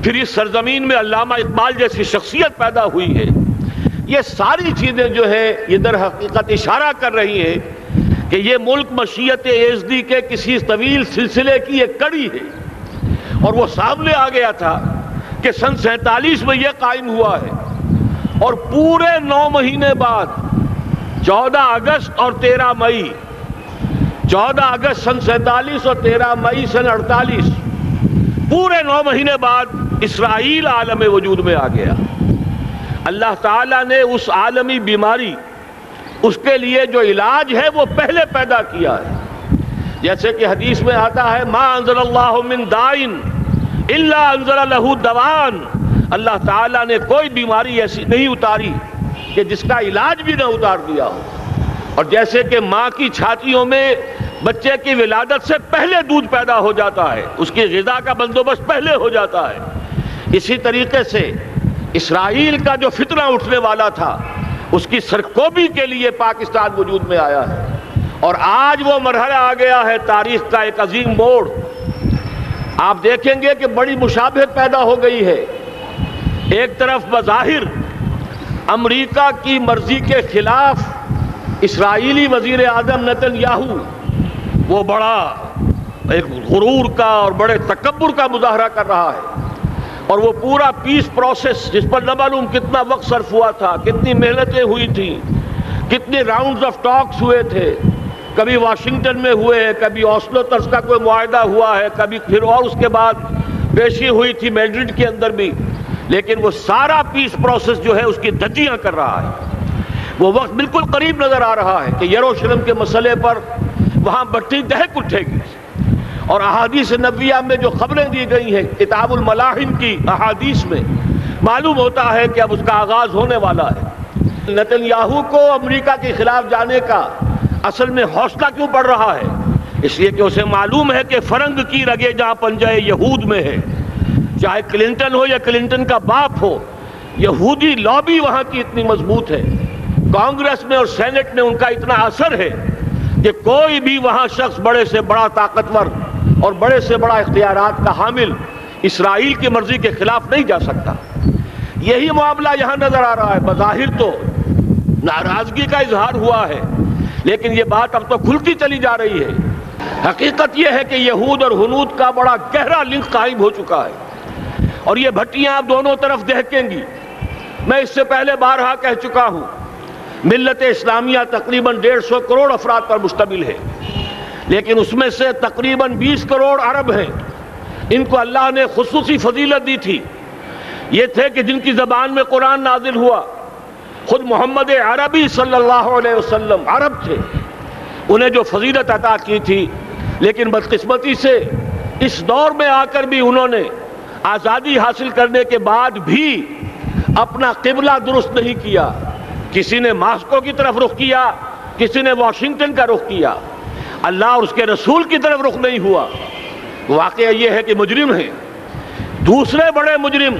پھر اس سرزمین میں علامہ اقبال جیسی شخصیت پیدا ہوئی ہے. یہ ساری چیزیں جو ہے یہ در حقیقت اشارہ کر رہی ہیں کہ یہ ملک مشیت ایزدی کے کسی طویل سلسلے کی ایک کڑی ہے. اور وہ سامنے آ گیا تھا کہ سن 47 میں یہ قائم ہوا ہے، اور پورے 9 مہینے بعد 14 اگست اور 13 مئی، 14 اگست سن 47 اور 13 مئی سن 48، پورے 9 مہینے بعد اسرائیل عالم وجود میں آ گیا. اللہ تعالیٰ نے اس عالمی بیماری، اس کے لیے جو علاج ہے وہ پہلے پیدا کیا ہے. جیسے کہ حدیث میں آتا ہے ما انزل اللہ من دائن الا انزل لہ دوان، اللہ تعالیٰ نے کوئی بیماری ایسی نہیں اتاری کہ جس کا علاج بھی نہ اتار دیا ہو. اور جیسے کہ ماں کی چھاتیوں میں بچے کی ولادت سے پہلے دودھ پیدا ہو جاتا ہے، اس کی غذا کا بندوبست پہلے ہو جاتا ہے، اسی طریقے سے اسرائیل کا جو فتنہ اٹھنے والا تھا اس کی سرکوبی کے لیے پاکستان وجود میں آیا ہے. اور آج وہ مرحلہ آ گیا ہے، تاریخ کا ایک عظیم موڑ. آپ دیکھیں گے کہ بڑی مشابہت پیدا ہو گئی ہے. ایک طرف بظاہر امریکہ کی مرضی کے خلاف اسرائیلی وزیر اعظم نتن یاہو وہ بڑا ایک غرور کا اور بڑے تکبر کا مظاہرہ کر رہا ہے، اور وہ پورا پیس پروسیس جس پر نہ معلوم کتنا وقت صرف ہوا تھا، کتنی محنتیں ہوئی تھیں، کتنے راؤنڈز آف ٹاکس ہوئے تھے، کبھی واشنگٹن میں ہوئے ہیں، کبھی اوسلو طرز کا کوئی معاہدہ ہوا ہے، کبھی پھر اور اس کے بعد پیشی ہوئی تھی میڈرڈ کے اندر بھی، لیکن وہ سارا پیس پروسیس جو ہے اس کی دھجیاں کر رہا ہے. وہ وقت بالکل قریب نظر آ رہا ہے کہ یروشلم کے مسئلے پر وہاں بٹی دہک اٹھے گی. اور احادیث نبویہ میں جو خبریں دی گئی ہیں کتاب الملاحم کی احادیث میں معلوم ہوتا ہے کہ اب اس کا آغاز ہونے والا ہے. نتن یاہو کو امریکہ کے خلاف جانے کا اصل میں حوصلہ کیوں پڑ رہا ہے؟ اس لیے کہ اسے معلوم ہے کہ فرنگ کی رگیں جہاں پنجہ یہود میں ہے، چاہے کلنٹن ہو یا کلنٹن کا باپ ہو، یہودی لابی وہاں کی اتنی مضبوط ہے، کانگریس میں اور سینٹ میں ان کا اتنا اثر ہے کہ کوئی بھی وہاں شخص بڑے سے بڑا طاقتور اور بڑے سے بڑا اختیارات کا حامل اسرائیل کی مرضی کے خلاف نہیں جا سکتا. یہی معاملہ یہاں نظر آ رہا ہے. بظاہر تو ناراضگی کا اظہار ہوا ہے، لیکن یہ بات اب تو کھلتی چلی جا رہی ہے. حقیقت یہ ہے کہ یہود اور ہنود کا بڑا گہرا لنک قائم ہو چکا ہے، اور یہ بھٹیاں اب دونوں طرف دہکیں گی. میں اس سے پہلے بارہا کہہ چکا ہوں، ملت اسلامیہ تقریباً 150 کروڑ افراد پر مشتمل ہے، لیکن اس میں سے تقریباً 20 کروڑ عرب ہیں. ان کو اللہ نے خصوصی فضیلت دی تھی. یہ تھے کہ جن کی زبان میں قرآن نازل ہوا، خود محمد عربی صلی اللہ علیہ وسلم عرب تھے، انہیں جو فضیلت عطا کی تھی. لیکن بدقسمتی سے اس دور میں آ کر بھی انہوں نے آزادی حاصل کرنے کے بعد بھی اپنا قبلہ درست نہیں کیا. کسی نے ماسکو کی طرف رخ کیا، کسی نے واشنگٹن کا رخ کیا، اللہ اور اس کے رسول کی طرف رخ نہیں ہوا. واقعہ یہ ہے کہ مجرم ہیں. دوسرے بڑے مجرم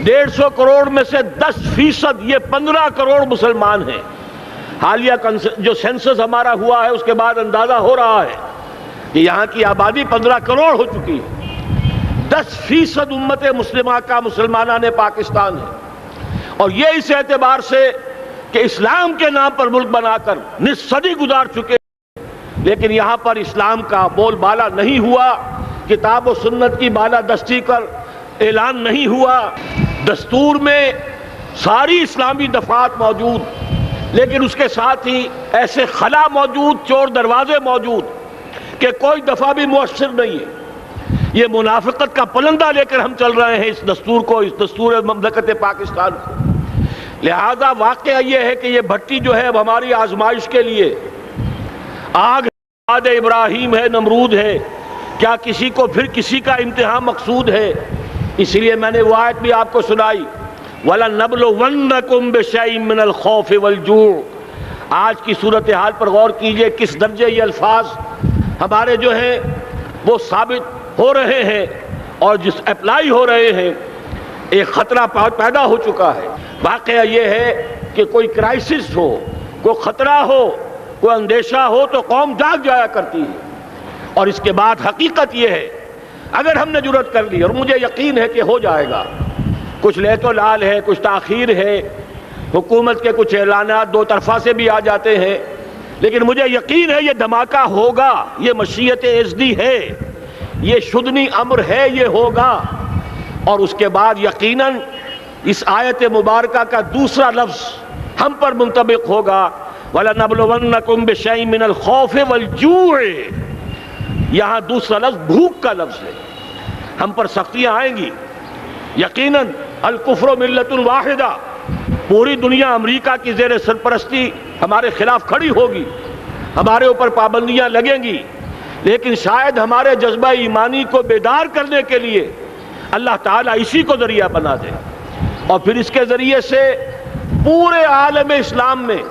150 کروڑ میں سے 10% یہ 15 کروڑ مسلمان ہیں. حالیہ جو سینسس ہمارا ہوا ہے اس کے بعد اندازہ ہو رہا ہے کہ یہاں کی آبادی 15 کروڑ ہو چکی ہے. 10% امت مسلمہ کا مسلمانان پاکستان ہے، اور یہ اس اعتبار سے کہ اسلام کے نام پر ملک بنا کر نصف صدی گزار چکے، لیکن یہاں پر اسلام کا بول بالا نہیں ہوا، کتاب و سنت کی بالا دستی کر اعلان نہیں ہوا. دستور میں ساری اسلامی دفعات موجود، لیکن اس کے ساتھ ہی ایسے خلا موجود، چور دروازے موجود کہ کوئی دفعہ بھی مؤثر نہیں ہے. یہ منافقت کا پلندہ لے کر ہم چل رہے ہیں اس دستور کو، اس دستور مملکت پاکستان کو. لہذا واقعہ یہ ہے کہ یہ بھٹی جو ہے اب ہماری آزمائش کے لیے آگ آد ابراہیم ہے، نمرود ہے. کیا کسی کو پھر کسی کا امتحان مقصود ہے؟ اسی لیے میں نے وہ آیت بھی آپ کو سنائی، وَلَنَّبْلُوَنَّكُمْ بِشَيْءٍ مِّنَ الْخَوْفِ وَالْجُوعِ. آج کی صورتحال پر غور کیجئے، کس درجے یہ الفاظ ہمارے جو ہیں وہ ثابت ہو رہے ہیں اور جس اپلائی ہو رہے ہیں. ایک خطرہ پیدا ہو چکا ہے. واقعہ یہ ہے کہ کوئی کرائسس ہو، کوئی خطرہ ہو، کوئی اندیشہ ہو تو قوم جاگ جایا کرتی ہے. اور اس کے بعد حقیقت یہ ہے اگر ہم نے جرأت کر لی، اور مجھے یقین ہے کہ ہو جائے گا، کچھ لیت و لال ہے، کچھ تاخیر ہے، حکومت کے کچھ اعلانات دو طرفہ سے بھی آ جاتے ہیں، لیکن مجھے یقین ہے یہ دھماکہ ہوگا، یہ مشیت اعزدی ہے، یہ شدنی امر ہے، یہ ہوگا۔ اور اس کے بعد یقیناً اس آیت مبارکہ کا دوسرا لفظ ہم پر منطبق ہوگا، وَلَنَبْلُوَنَّكُمْ بِشَيْءٍ مِّنَ الْخَوْفِ وَالْجُوعِ۔ یہاں دوسرا لفظ بھوک کا لفظ ہے، ہم پر سختیاں آئیں گی یقیناً۔ الکفر ملت واحدہ، پوری دنیا امریکہ کی زیر سرپرستی ہمارے خلاف کھڑی ہوگی، ہمارے اوپر پابندیاں لگیں گی، لیکن شاید ہمارے جذبہ ایمانی کو بیدار کرنے کے لیے اللہ تعالیٰ اسی کو ذریعہ بنا دے، اور پھر اس کے ذریعے سے پورے عالم اسلام میں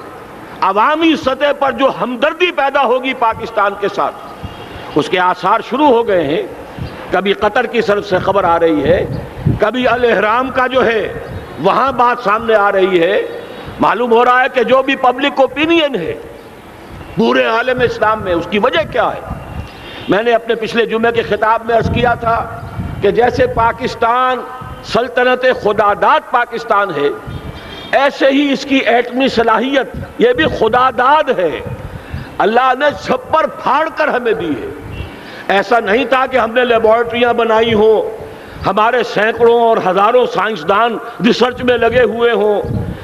عوامی سطح پر جو ہمدردی پیدا ہوگی پاکستان کے ساتھ، اس کے آثار شروع ہو گئے ہیں۔ کبھی قطر کی طرف سے خبر آ رہی ہے، کبھی الاحرام کا جو ہے وہاں بات سامنے آ رہی ہے۔ معلوم ہو رہا ہے کہ جو بھی پبلک اوپینین ہے پورے عالم اسلام میں، اس کی وجہ کیا ہے؟ میں نے اپنے پچھلے جمعے کے خطاب میں عرض کیا تھا کہ جیسے پاکستان سلطنت خداداد پاکستان ہے، ایسے ہی اس کی ایٹمی صلاحیت یہ بھی خداداد ہے، اللہ نے چھپر پھاڑ کر ہمیں دی ہے۔ ایسا نہیں تھا کہ ہم نے لیبارٹریاں بنائی ہوں، ہمارے سینکڑوں اور ہزاروں سائنسدان ریسرچ میں لگے ہوئے ہوں،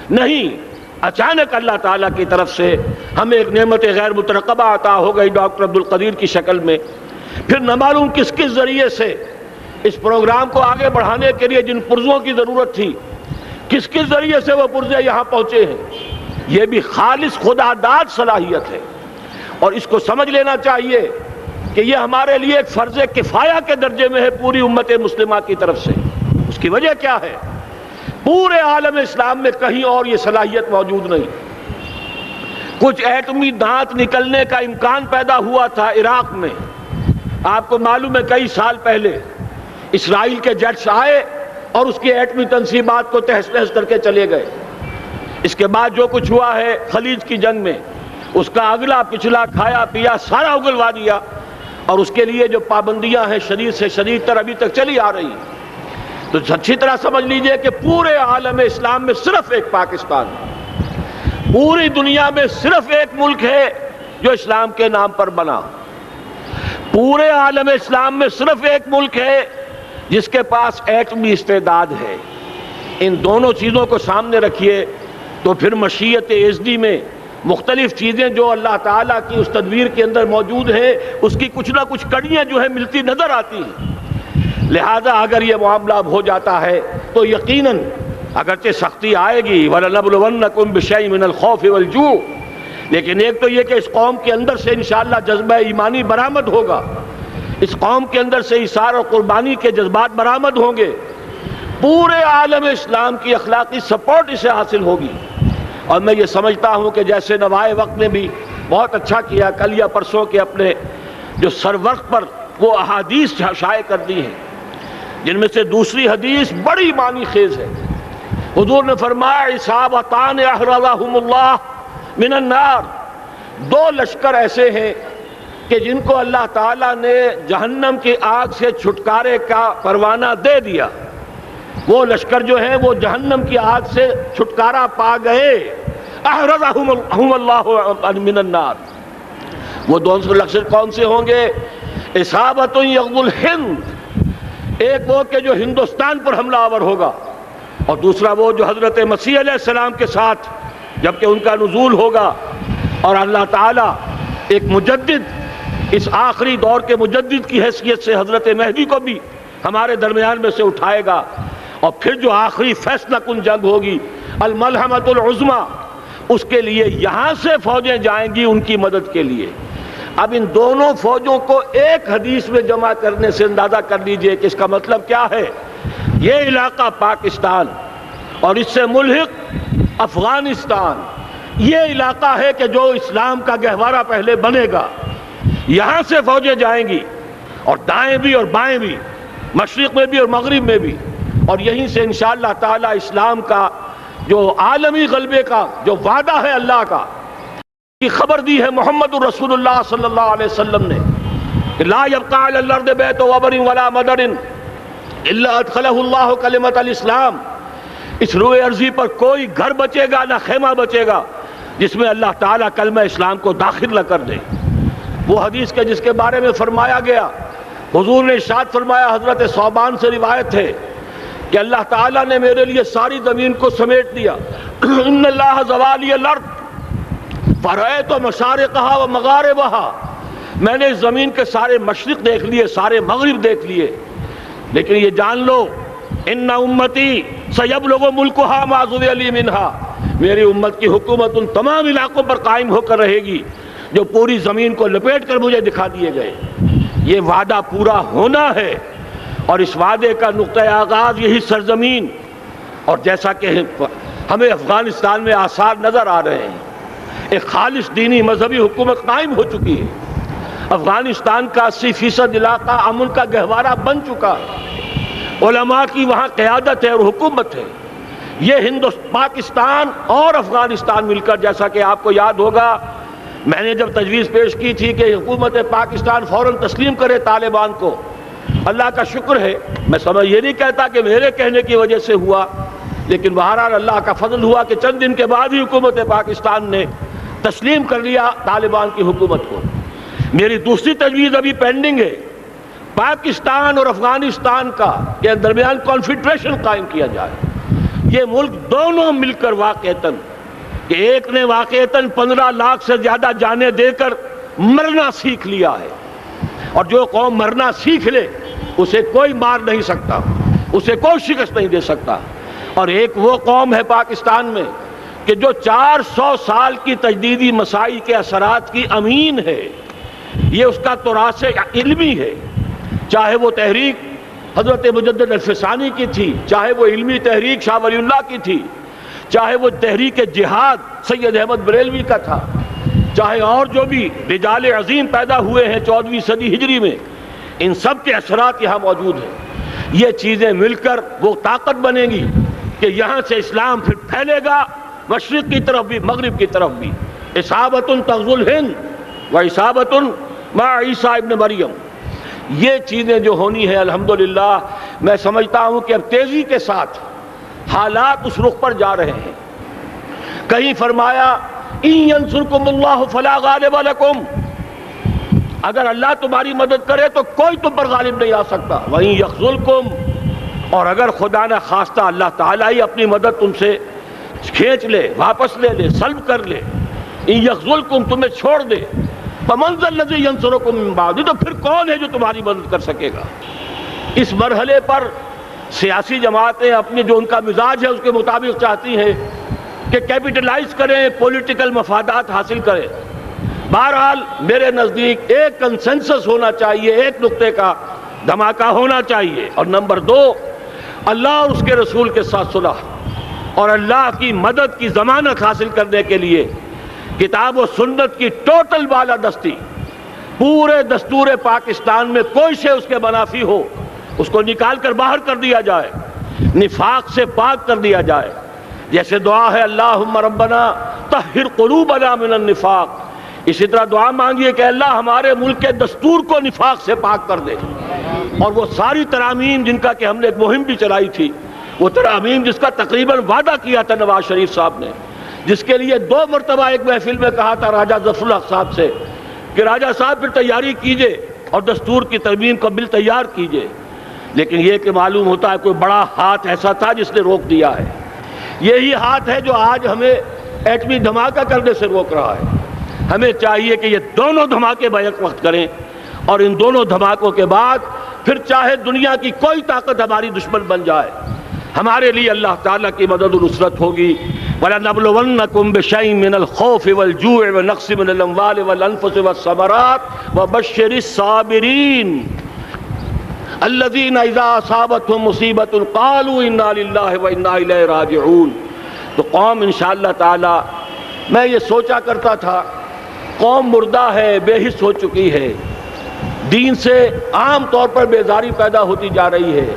نہیں، اچانک اللہ تعالیٰ کی طرف سے ہمیں ایک نعمت غیر مترقبہ عطا ہو گئی ڈاکٹر عبدالقدیر کی شکل میں۔ پھر نہ معلوم کس کس ذریعے سے اس پروگرام کو آگے بڑھانے کے لیے جن پرزوں کی ضرورت تھی، کس کس ذریعے سے وہ پرزے یہاں پہنچے ہیں۔ یہ بھی خالص خداداد صلاحیت ہے، اور اس کو سمجھ لینا چاہیے کہ یہ ہمارے لیے ایک فرض کفایہ کے درجے میں ہے پوری امت مسلمہ کی طرف سے۔ اس کی وجہ کیا ہے؟ پورے عالم اسلام میں کہیں اور یہ صلاحیت موجود نہیں۔ کچھ ایٹمی دانت نکلنے کا امکان پیدا ہوا تھا عراق میں، آپ کو معلوم ہے کئی سال پہلے اسرائیل کے جیٹس آئے اور اس کی ایٹمی تنصیبات کو تہس نہس کر کے چلے گئے۔ اس کے بعد جو کچھ ہوا ہے خلیج کی جنگ میں، اس کا اگلا پچھلا کھایا پیا سارا اگلوا دیا، اور اس کے لیے جو پابندیاں ہیں شدید سے شدید تر ابھی تک چلی آ رہی ہیں۔ تو اچھی طرح سمجھ لیجئے کہ پورے عالم اسلام میں صرف ایک پاکستان ہے، پوری دنیا میں صرف ایک ملک ہے جو اسلام کے نام پر بنا، پورے عالم اسلام میں صرف ایک ملک ہے جس کے پاس ایٹمی استعداد ہے۔ ان دونوں چیزوں کو سامنے رکھیے تو پھر مشیت اعزدی میں مختلف چیزیں جو اللہ تعالیٰ کی اس تدبیر کے اندر موجود ہیں، اس کی کچھ نہ کچھ کڑیاں جو ہے ملتی نظر آتی ہیں۔ لہذا اگر یہ معاملہ اب ہو جاتا ہے تو یقیناً اگرچہ سختی آئے گی، وَلَنَبْلُوَنَّكُمْ بِشَيْءٍ مِّنَ الْخَوْفِ وَالْجُوعِ، لیکن ایک تو یہ کہ اس قوم کے اندر سے انشاءاللہ جذبہ ایمانی برآمد ہوگا، اس قوم کے اندر سے ایثار اور قربانی کے جذبات برآمد ہوں گے، پورے عالم اسلام کی اخلاقی سپورٹ اسے حاصل ہوگی۔ اور میں یہ سمجھتا ہوں کہ جیسے نوائے وقت نے بھی بہت اچھا کیا، کل یا پرسوں کے اپنے جو سر وقت پر وہ احادیث شائع کر دی ہیں، جن میں سے دوسری حدیث بڑی معنی خیز ہے۔ حضور نے فرمایا عصابتان احرزہم اللہ من النار، دو لشکر ایسے ہیں کہ جن کو اللہ تعالیٰ نے جہنم کی آگ سے چھٹکارے کا پروانہ دے دیا۔ وہ لشکر جو ہیں وہ جہنم کی آگ سے چھٹکارا پا گئے، احرزہم اللہ من النار۔ وہ دونوں لشکر کون سے ہوں گے؟ اصابت یغزو الہند، ایک وہ کہ جو ہندوستان پر حملہ آور ہوگا، اور دوسرا وہ جو حضرت مسیح علیہ السلام کے ساتھ جبکہ ان کا نزول ہوگا، اور اللہ تعالیٰ ایک مجدد، اس آخری دور کے مجدد کی حیثیت سے حضرت مہدی کو بھی ہمارے درمیان میں سے اٹھائے گا، اور پھر جو آخری فیصلہ کن جنگ ہوگی الملحمۃ العظمیٰ، اس کے لیے یہاں سے فوجیں جائیں گی ان کی مدد کے لیے۔ اب ان دونوں فوجوں کو ایک حدیث میں جمع کرنے سے اندازہ کر لیجئے کہ اس کا مطلب کیا ہے۔ یہ علاقہ پاکستان اور اس سے ملحق افغانستان، یہ علاقہ ہے کہ جو اسلام کا گہوارہ پہلے بنے گا، یہاں سے فوجیں جائیں گی، اور دائیں بھی اور بائیں بھی، مشرق میں بھی اور مغرب میں بھی، اور یہیں سے انشاءاللہ تعالی اسلام کا جو عالمی غلبے کا جو وعدہ ہے اللہ کا، کی خبر دی ہے محمد الرسول اللہ صلی اللہ علیہ وسلم نے۔ لا يبقى على الارض بیت وبر ولا مدر الا ادخلہ اللہ کلمۃ الاسلام، اس روئے ارضی پر کوئی گھر بچے گا نہ خیمہ بچے گا جس میں اللہ تعالیٰ کلمہ اسلام کو داخل نہ کر دے۔ وہ حدیث کے جس کے بارے میں فرمایا گیا، حضور نے ارشاد فرمایا، حضرت ثوبان سے روایت ہے کہ اللہ تعالیٰ نے میرے لیے ساری زمین کو سمیٹ دیا۔ ان اللہ زوالی الارض فرأیت مشارقہا و مغاربہا، میں نے اس زمین کے سارے مشرق دیکھ لیے، سارے مغرب دیکھ لیے، لیکن یہ جان لو ان امتی سیبلغ ملکہا ما ذوی لی منہا، میری امت کی حکومت ان تمام علاقوں پر قائم ہو کر رہے گی جو پوری زمین کو لپیٹ کر مجھے دکھا دیے گئے۔ یہ وعدہ پورا ہونا ہے، اور اس وعدے کا نقطہ آغاز یہی سرزمین، اور جیسا کہ ہمیں افغانستان میں آثار نظر آ رہے ہیں، ایک خالص دینی مذہبی حکومت قائم ہو چکی ہے۔ افغانستان کا 80% علاقہ امن کا گہوارہ بن چکا ہے، علماء کی وہاں قیادت ہے اور حکومت ہے۔ یہ پاکستان اور افغانستان مل کر، جیسا کہ آپ کو یاد ہوگا میں نے جب تجویز پیش کی تھی کہ حکومت پاکستان فوراً تسلیم کرے طالبان کو، اللہ کا شکر ہے، میں یہ نہیں کہتا کہ میرے کہنے کی وجہ سے ہوا، لیکن بہرحال اللہ کا فضل ہوا کہ چند دن کے بعد ہی حکومت پاکستان نے تسلیم کر لیا طالبان کی حکومت کو۔ میری دوسری تجویز ابھی پینڈنگ ہے، پاکستان اور افغانستان کا کے درمیان کانفیڈریشن قائم کیا جائے۔ یہ ملک دونوں مل کر واقعتاً، کہ ایک نے واقعتاً 15 لاکھ سے زیادہ جانیں دے کر مرنا سیکھ لیا ہے، اور جو قوم مرنا سیکھ لے اسے کوئی مار نہیں سکتا، اسے کوئی شکست نہیں دے سکتا، اور ایک وہ قوم ہے پاکستان میں کہ جو 400 سال کی تجدیدی مسائی کے اثرات کی امین ہے، یہ اس کا تراث علمی ہے، چاہے وہ تحریک حضرت مجدد الفسانی کی تھی، چاہے وہ علمی تحریک شاہ ولی اللہ کی تھی، چاہے وہ تحریک جہاد سید احمد بریلوی کا تھا، چاہے اور جو بھی رجال عظیم پیدا ہوئے ہیں 14ویں صدی ہجری میں، ان سب کے اثرات یہاں موجود ہیں۔ یہ چیزیں مل کر وہ طاقت بنے گی کہ یہاں سے اسلام پھر پھیلے گا، مشرق کی طرف بھی مغرب کی طرف بھی۔ اصابۃ تغزو الہند و اصابۃ مع عیسیٰ ابن مریم، یہ چیزیں جو ہونی ہے الحمدللہ، میں سمجھتا ہوں کہ اب تیزی کے ساتھ حالات اس رخ پر جا رہے ہیں۔ کہیں فرمایا ان ینصرکم اللہ فلا غالب لکم، اگر اللہ تمہاری مدد کرے تو کوئی تم پر غالب نہیں آ سکتا، وَإِن یخذلکم، اور اگر خدا نہ خواستہ اللہ تعالیٰ ہی اپنی مدد تم سے کھینچ لے، واپس لے لے، سلب کر لے، ان یخذلکم، تمہیں چھوڑ دے، فمن ذا الذی ینصرکم من بعد، تو پھر کون ہے جو تمہاری مدد کر سکے گا۔ اس مرحلے پر سیاسی جماعتیں اپنے جو ان کا مزاج ہے اس کے مطابق چاہتی ہیں کہ کیپٹلائز کریں، پولیٹیکل مفادات حاصل کریں۔ بہرحال میرے نزدیک ایک کنسنسس ہونا چاہیے، ایک نقطے کا دھماکہ ہونا چاہیے، اور نمبر 2، اللہ اور اس کے رسول کے ساتھ صلح اور اللہ کی مدد کی ضمانت حاصل کرنے کے لیے کتاب و سنت کی ٹوٹل بالادستی، پورے دستور پاکستان میں کوئی شے اس کے منافی ہو اس کو نکال کر باہر کر دیا جائے، نفاق سے پاک کر دیا جائے۔ جیسے دعا ہے اللہم ربنا طہر قلوبنا من النفاق، اسی طرح دعا مانگیے کہ اللہ ہمارے ملک کے دستور کو نفاق سے پاک کر دے، اور وہ ساری ترامیم جن کا کہ ہم نے ایک مہم بھی چلائی تھی، وہ ترامیم جس کا تقریباً وعدہ کیا تھا نواز شریف صاحب نے، جس کے لیے 2 مرتبہ ایک محفل میں کہا تھا راجہ ظفر الحق صاحب سے کہ راجہ صاحب پھر تیاری کیجئے اور دستور کی ترمیم کا بل تیار کیجئے، لیکن یہ کہ معلوم ہوتا ہے کوئی بڑا ہاتھ ایسا تھا جس نے روک دیا ہے۔ یہی ہاتھ ہے جو آج ہمیں ایٹمی دھماکہ کرنے سے روک رہا ہے۔ ہمیں چاہیے کہ یہ دونوں دھماکے بیک وقت کریں، اور ان دونوں دھماکوں کے بعد پھر چاہے دنیا کی کوئی طاقت ہماری دشمن بن جائے، ہمارے لیے اللہ تعالیٰ کی مدد و نصرت ہوگی۔ وَلَنَبْلُوَنَّكُمْ بِشَيْءٍ مِّنَ الْخَوْفِ وَالْجُوعِ وَنَقْصٍ مِّنَ الْأَمْوَالِ وَالْأَنفُسِ وَالثَّمَرَاتِ وَبَشِّرِ الصَّابِرِينَ الَّذِينَ إِذَا أَصَابَتْهُم مُّصِيبَةٌ قَالُوا إِنَّا لِلَّهِ وَإِنَّا إِلَيْهِ رَاجِعُونَ۔ تو قوم انشاءاللہ تعالی، میں یہ سوچا کرتا تھا قوم مردہ ہے، بے حس ہو چکی ہے، دین سے عام طور پر بیزاری پیدا ہوتی جا رہی ہے،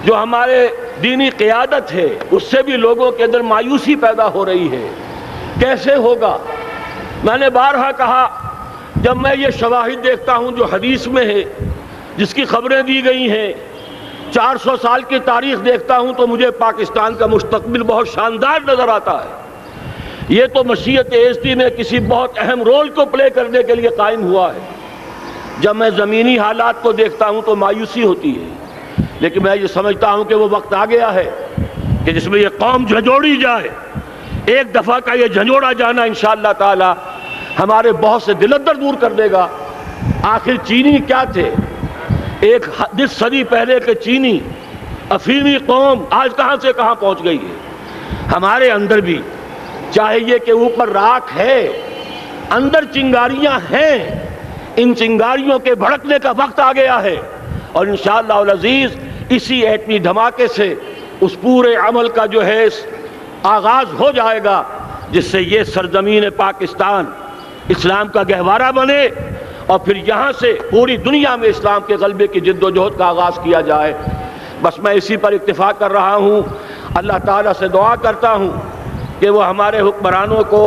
جو ہمارے دینی قیادت ہے اس سے بھی لوگوں کے اندر مایوسی پیدا ہو رہی ہے۔ کیسے ہوگا؟ میں نے بارہا کہا جب میں یہ شواہد دیکھتا ہوں جو حدیث میں ہے، جس کی خبریں دی گئی ہیں، 400 سال کی تاریخ دیکھتا ہوں، تو مجھے پاکستان کا مستقبل بہت شاندار نظر آتا ہے۔ یہ تو مشیت ایزدی میں کسی بہت اہم رول کو پلے کرنے کے لیے قائم ہوا ہے۔ جب میں زمینی حالات کو دیکھتا ہوں تو مایوسی ہوتی ہے، لیکن میں یہ سمجھتا ہوں کہ وہ وقت آ گیا ہے کہ جس میں یہ قوم جھنجھوڑی جائے۔ ایک دفعہ کا یہ جھنجھوڑا جانا انشاءاللہ تعالی ہمارے بہت سے دل اندر دور کر دے گا۔ آخر چینی کیا تھے؟ ایک 10 صدی پہلے کے چینی افریقی قوم آج کہاں سے کہاں پہنچ گئی ہے۔ ہمارے اندر بھی چاہے یہ کہ اوپر راکھ ہے، اندر چنگاریاں ہیں، ان چنگاریوں کے بھڑکنے کا وقت آ گیا ہے، اور انشاءاللہ العزیز اسی ایٹمی دھماکے سے اس پورے عمل کا جو ہے آغاز ہو جائے گا، جس سے یہ سرزمین پاکستان اسلام کا گہوارہ بنے، اور پھر یہاں سے پوری دنیا میں اسلام کے غلبے کی جد و جہد کا آغاز کیا جائے۔ بس میں اسی پر اکتفا کر رہا ہوں۔ اللہ تعالیٰ سے دعا کرتا ہوں کہ وہ ہمارے حکمرانوں کو،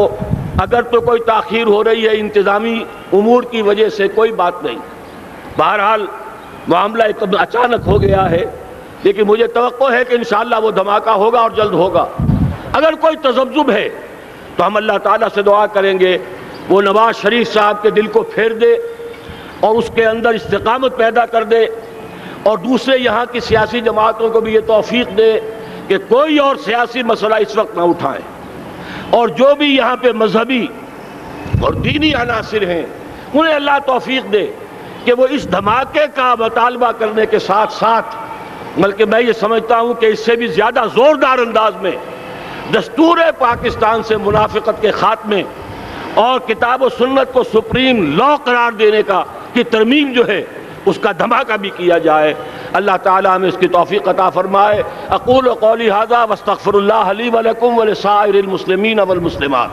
اگر تو کوئی تاخیر ہو رہی ہے انتظامی امور کی وجہ سے، کوئی بات نہیں، بہرحال معاملہ ایک اچانک ہو گیا ہے، لیکن مجھے توقع ہے کہ انشاءاللہ وہ دھماکہ ہوگا اور جلد ہوگا۔ اگر کوئی تذبذب ہے تو ہم اللہ تعالیٰ سے دعا کریں گے وہ نواز شریف صاحب کے دل کو پھیر دے اور اس کے اندر استقامت پیدا کر دے، اور دوسرے یہاں کی سیاسی جماعتوں کو بھی یہ توفیق دے کہ کوئی اور سیاسی مسئلہ اس وقت نہ اٹھائیں، اور جو بھی یہاں پہ مذہبی اور دینی عناصر ہیں انہیں اللہ توفیق دے کہ وہ اس دھماکے کا مطالبہ کرنے کے ساتھ ساتھ، بلکہ میں یہ سمجھتا ہوں کہ اس سے بھی زیادہ زوردار انداز میں دستور پاکستان سے منافقت کے خاتمے اور کتاب و سنت کو سپریم لا قرار دینے کی ترمیم جو ہے اس کا دھماکہ بھی کیا جائے۔ اللہ تعالیٰ ہمیں اس کی توفیق عطا فرمائے۔ اقول قولی ھذا واستغفر اللہ لی ولکم ولسائر المسلمین والمسلمات۔